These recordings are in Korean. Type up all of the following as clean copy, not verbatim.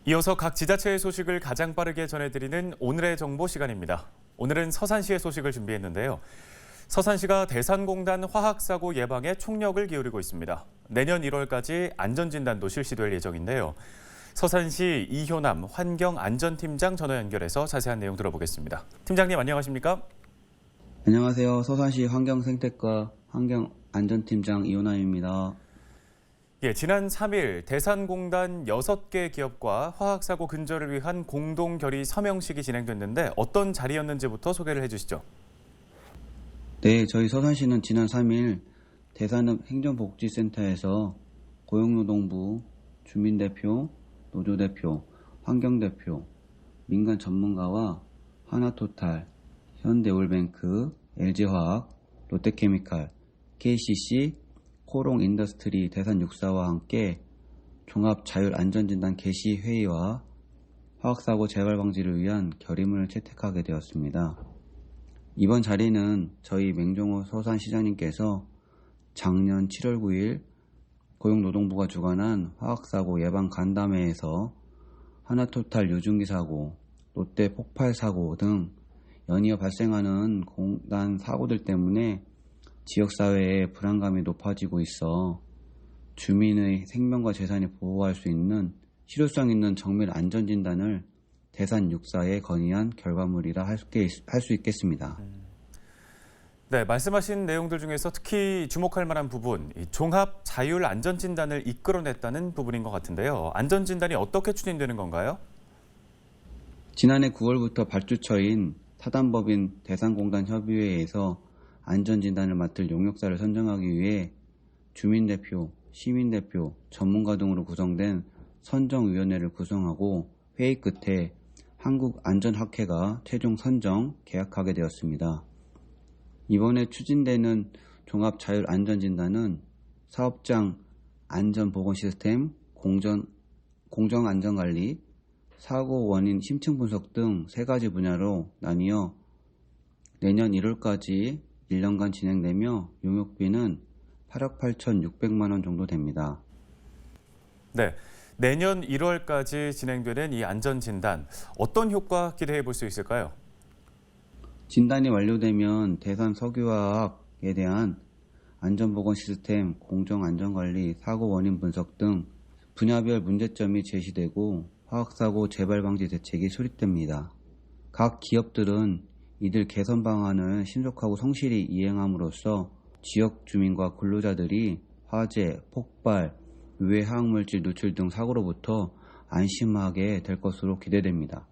이어서 각 지자체의 소식을 가장 빠르게 전해드리는 오늘의 정보 시간입니다. 오늘은 서산시의 소식을 준비했는데요. 서산시가 대산공단 화학사고 예방에 총력을 기울이고 있습니다. 내년 1월까지 안전진단도 실시될 예정인데요. 서산시 이효남 환경안전팀장 전화 연결해서 자세한 내용 들어보겠습니다. 팀장님 안녕하십니까? 안녕하세요. 서산시 환경생태과 환경안전팀장 이효남입니다. 지난 3일 대산공단 6개 기업과 화학사고 근절을 위한 공동결의 서명식이 진행됐는데 어떤 자리였는지부터 소개를 해주시죠. 네, 저희 서산시는 지난 3일 대산읍 행정복지센터에서 고용노동부, 주민대표, 노조대표, 환경대표, 민간 전문가와 하나토탈, 현대올뱅크, LG화학, 롯데케미칼, KCC, 코롱인더스트리 대산6사와 함께 종합자율안전진단 개시 회의와 화학사고 재발 방지를 위한 결의문을 채택하게 되었습니다. 이번 자리는 저희 맹종호 서산시장님께서 작년 7월 9일 고용노동부가 주관한 화학사고 예방 간담회에서 하나토탈 유증기 사고, 롯데 폭발 사고 등 연이어 발생하는 공단 사고들 때문에 지역사회의 불안감이 높아지고 있어 주민의 생명과 재산을 보호할 수 있는 실효성 있는 정밀 안전진단을 대산 6사에 건의한 결과물이라 할 수 있겠습니다. 네, 말씀하신 내용들 중에서 특히 주목할 만한 부분, 종합 자율 안전진단을 이끌어냈다는 부분인 것 같은데요. 안전진단이 어떻게 추진되는 건가요? 지난해 9월부터 발주처인 사단법인 대산공단 협의회에서 안전진단을 맡을 용역사를 선정하기 위해 주민대표, 시민대표, 전문가 등으로 구성된 선정위원회를 구성하고 회의 끝에 한국안전학회가 최종 선정, 계약하게 되었습니다. 이번에 추진되는 종합자율안전진단은 사업장 안전보건 시스템, 공정안전관리, 사고 원인 심층 분석 등 3가지 분야로 나뉘어 내년 1월까지 1년간 진행되며 용역비는 8억 8,600만 원 정도 됩니다. 네, 내년 1월까지 진행되는 이 안전진단, 어떤 효과 기대해 볼 수 있을까요? 진단이 완료되면 대산 석유화학에 대한 안전보건 시스템, 공정안전관리, 사고 원인 분석 등 분야별 문제점이 제시되고 화학사고 재발 방지 대책이 수립됩니다. 각 기업들은 이들 개선 방안을 신속하고 성실히 이행함으로써 지역 주민과 근로자들이 화재, 폭발, 유해 화학물질 누출 등 사고로부터 안심하게 될 것으로 기대됩니다.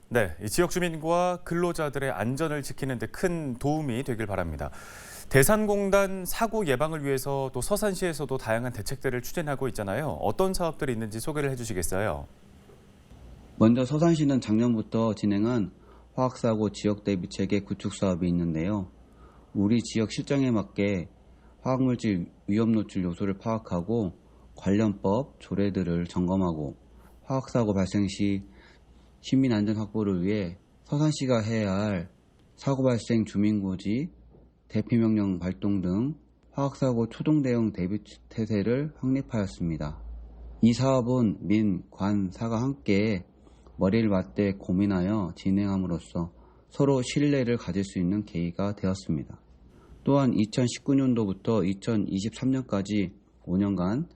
네, 지역 주민과 근로자들의 안전을 지키는 데 큰 도움이 되길 바랍니다. 대산공단 사고 예방을 위해서 또 서산시에서도 다양한 대책들을 추진하고 있잖아요. 어떤 사업들이 있는지 소개를 해주시겠어요? 먼저 서산시는 작년부터 진행한 화학사고 지역 대비 체계 구축 사업이 있는데요. 우리 지역 실정에 맞게 화학물질 위험 노출 요소를 파악하고 관련법, 조례들을 점검하고 화학사고 발생 시 시민 안전 확보를 위해 서산시가 해야 할 사고 발생 주민고지, 대피명령 발동 등 화학사고 초동 대응 대비 태세를 확립하였습니다. 이 사업은 민, 관, 사가 함께 머리를 맞대 고민하여 진행함으로써 서로 신뢰를 가질 수 있는 계기가 되었습니다. 또한 2019년도부터 2023년까지 5년간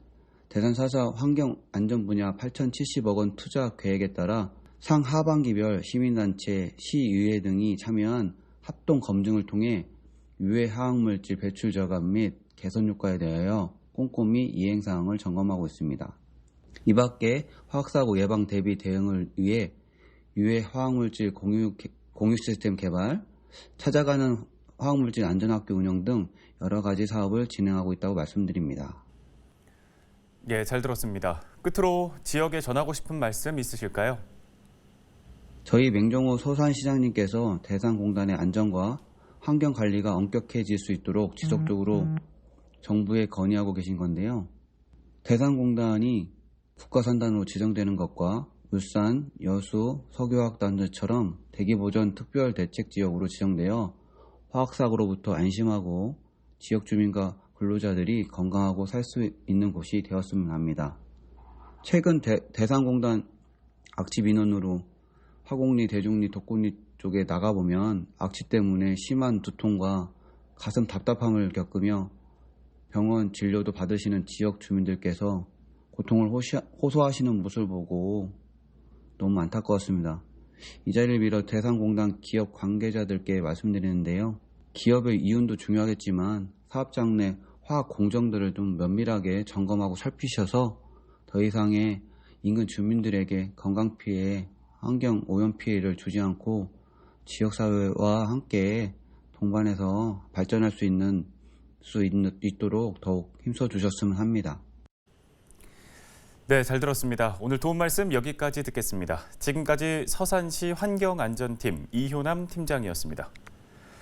대산 4사 환경안전 분야 8,070억 원 투자 계획에 따라 상하반기별 시민단체, 시의회 등이 참여한 합동 검증을 통해 유해 화학물질 배출 저감 및 개선 효과에 대하여 꼼꼼히 이행사항을 점검하고 있습니다. 이 밖에 화학사고 예방 대비 대응을 위해 유해 화학물질 공유 시스템 개발, 찾아가는 화학물질 안전학교 운영 등 여러 가지 사업을 진행하고 있다고 말씀드립니다. 예, 잘 들었습니다. 끝으로 지역에 전하고 싶은 말씀 있으실까요? 저희 맹종호 서산시장님께서 대산공단의 안전과 환경관리가 엄격해질 수 있도록 지속적으로 정부에 건의하고 계신 건데요. 대산공단이 국가산단으로 지정되는 것과 울산, 여수, 석유화학단지처럼 대기보전 특별대책지역으로 지정되어 화학사고로부터 안심하고 지역 주민과 근로자들이 건강하고 살 수 있는 곳이 되었으면 합니다. 최근 대산공단 악취 민원으로 화곡리, 대중리, 덕곡리 쪽에 나가보면 악취 때문에 심한 두통과 가슴 답답함을 겪으며 병원 진료도 받으시는 지역 주민들께서 고통을 호소하시는 모습을 보고 너무 안타까웠습니다. 이 자리를 빌어 대산공단 기업 관계자들께 말씀드리는데요. 기업의 이윤도 중요하겠지만 사업장 내 화학 공정들을 좀 면밀하게 점검하고 살피셔서 더 이상의 인근 주민들에게 건강피해, 환경 오염 피해를 주지 않고 지역사회와 함께 동반해서 발전할 수 있도록 더욱 힘써 주셨으면 합니다. 네, 잘 들었습니다. 오늘 도움 말씀 여기까지 듣겠습니다. 지금까지 서산시 환경안전팀 이효남 팀장이었습니다.